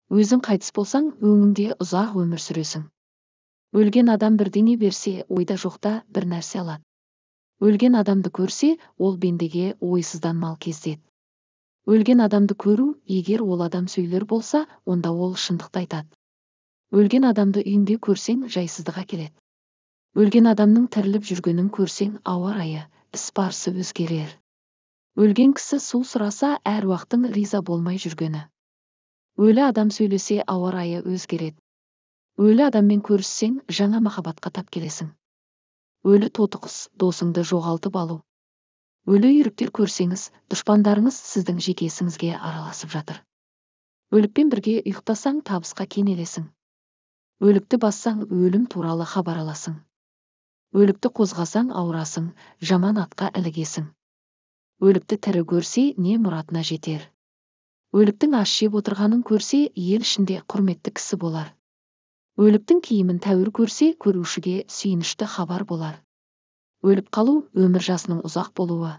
Өзің қайтыс болсаң, өңіңде ұзақ өмір сүресің. Өлген адам бірдеңе берсе, ойда жоқта бір нәрсе алады. Өлген адамды көрсе, ол бендеге ойсыздан мал кездет. Өлген адамды көру, егер ол адам сөйлер болса, онда ол шындықты айтады. Өлген адамды үйінде көрсең, жайсыздық әкеледі. Өлген адамның тіріліп жүргенін көрсең, ауа райы, іс барысы өзгерер. Өлген кісі су сұраса, әр уақыттың риза болмай жүргені. Өлі адам сөйлесе, ауа райы өзгереді. Өлі адаммен көріссең, жаңа махаббатқа тап келесің. Өлі тотықұс, досыңды жоғалтып алу. Өлі үйріктер көрсеңіз, дұшпандарыңыз сіздің жекесіңізге араласып жатыр. Өлікпен бірге ұйықтасаң, табысқа кенелесің. Өлікті бассаң, өлім туралы хабар аласың. Өлікті қозғасаң, ауырасың, жаман атқа ілігесің. Өлікті тірі көрсе, не мұратына жетер. Өліктің аш жеп отырғанын көрсе, ел ішінде құрметті кісі болар. Өліктің киімін тәуір көрсе, көрушіге сүйінішті хабар болар. Өліп қалу өмір жасының ұзақ болуы.